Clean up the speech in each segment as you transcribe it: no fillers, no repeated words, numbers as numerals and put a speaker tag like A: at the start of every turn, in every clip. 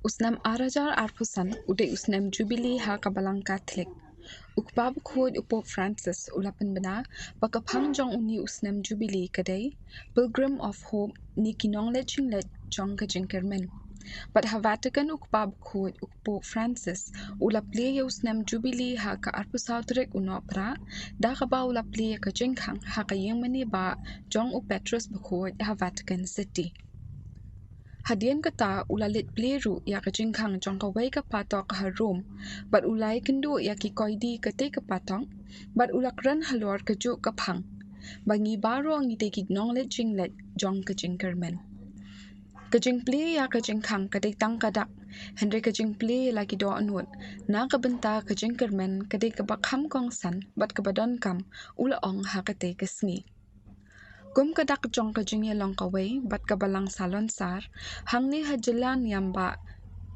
A: Usnem arajar arpusan ude usnem Jubilee ha kabalang Katholik. Kpah Bakhuid Pope Francis ulapan bena pagkaphang jong uni usnem Jubilee kadei Pilgrims of Hope ni Nongleit jong jingkyrmen. But ha Vatican Kpah Bakhuid Pope Francis ulapli usnem Jubilee ha ka arpusaw Tarik Nohprah da kaba ulapli ka Jingkhang ha ka Iingmane ba jong Petrus Bakhuid ha Vatican City. Hadien kata ulalit pleru ya ka Jingkhang jong kawei ka Phatok ha Rome, but ulai kynduh ya ki koidi kadei ka Phatok, but ulakran halor ka ju ka phang. Bangi baro ang ite ki Nongleit jingleit jong ka jingkyrmen. Ka jingpli ya ka Jingkhang kadei tang kadak, Henry ka jingpli lagi do anut, na ka benta ka jingkyrmen kadei ka bakham kong san, but ka badon kam ula ong ha kadei ka sngi. Gum kadak jong ka jingye long kawei bat ka balang salon sar hang ni hajalan yamba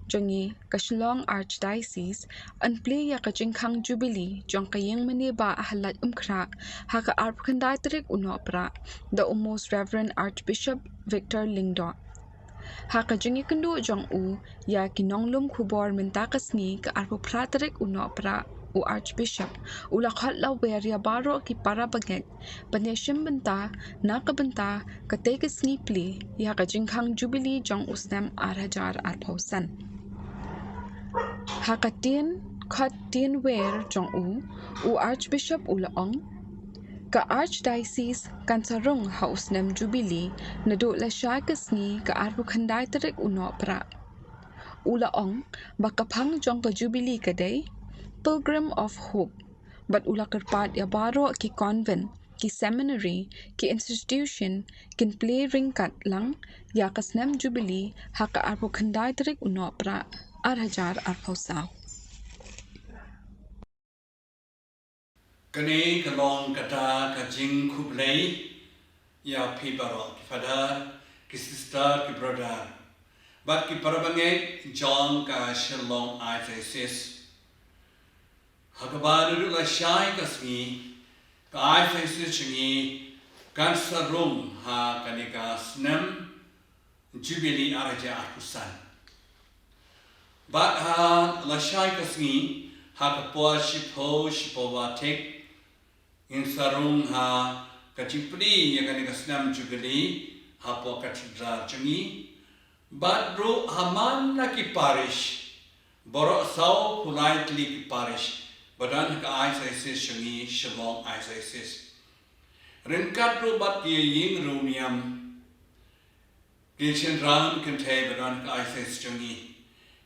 A: jongi ka Shillong Archdiocese an pli ya ka Jingkhang Jubilee jong ka Iingmane ba halat umkrak ha ka Tarik Nohprah the Most Rev Archbishop Victor Lyngdoh. Ha ka jingi kynduh jong ya kinonglum Khubor minta kasni ka Tarik Nohprah o Archbishop ulakhat la weria baro ki Kpa Bakhuid paneshim benta nakabenta katei kasni pli ya ka Jingkhang Jubilee jong usnem arhajar arpausan. Ha ka tien wer jong o Archbishop ulaong ka Archdiocese kan sarung ha usnem Jubilee na do la siya kasni ka Tarik Nohprah. Ulaong bakaphang jong ka Jubilee kadei Pilgrims of Hope, but ula kerpat ya baro ki convent, ki seminary, ki institution, kin play ringkat lang, ya ka snem Jubilee, ha ka Tarik Nohprah, arhajar arpausaw.
B: Kani kalong kata ka jing kublai ya pi baro ki father ki sister ki brother but ki parabange jong ka Shillong Archdiocese hakabadu la shai kasmi ka Archdiocese chingi kan sarung ha kanika snem Jubilee araja akusan but ha la shai kasmi ha kapwa shipo watek in sarung ha kachipri ya kanika snem Jubilee ha po katedral chingi but bro haman na ki parish borok sau politely ki parish badan ka Archdiocese chingi Shillong Archdiocese rinkat ro bat ki ying runiam ki ran kente badan ka Archdiocese chingi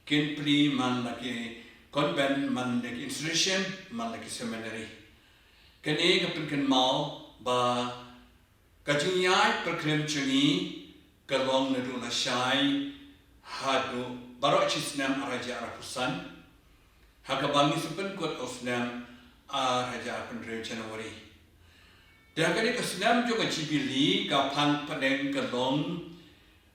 B: kin pri man la ki convent man la ki institution man la ki seminary kani ka pinkan mau ba kajinyai perkrem chingi kalong na do la shai hadu barok chisnam araja arapusan hakabangi supen kot osnam araja pendre Januari dia kani kasnam juga Jubilee ka phang padeng kalong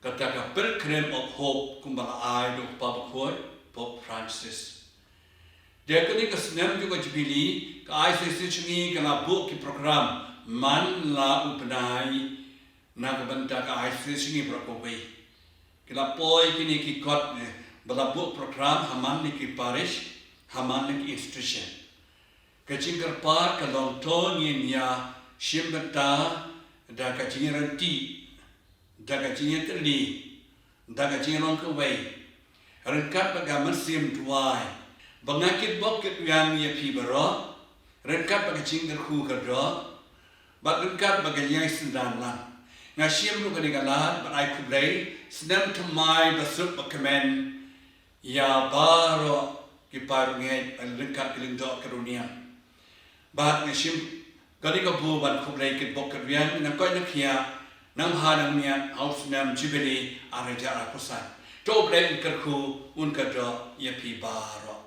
B: kata ka Pilgrims of Hope kumbala ai do Kpa Bakhuid Pope Francis dia kani kasnam juga Jubilee ka ICC chingi kana book ki program man la upnai na kabanta ka ICC chingi prokowei kila poi kini ki kot bala book program haman ni ki parish haman ni ki institution ka jingkar par ka long ton yin ya shimbata da ka jingiran ti da ka jingiran li da ka jingiran kawei rengkat baga mersim tuai bangakit bokit yang ya pi baro rengkat baga jingkar ku ka dro bat rengkat baga yang sendan lang nga siem lu kani galat bat ai kublai sedang temai basuk bakamen ya baro ki parnge rengkat Lyngdoh karunia bat nga siem kani ka bu ban kublai kit bok karuan na ko na kia nam hanang nia house nam Jubilee araja akusan to blai kerku un ka do ya pi baro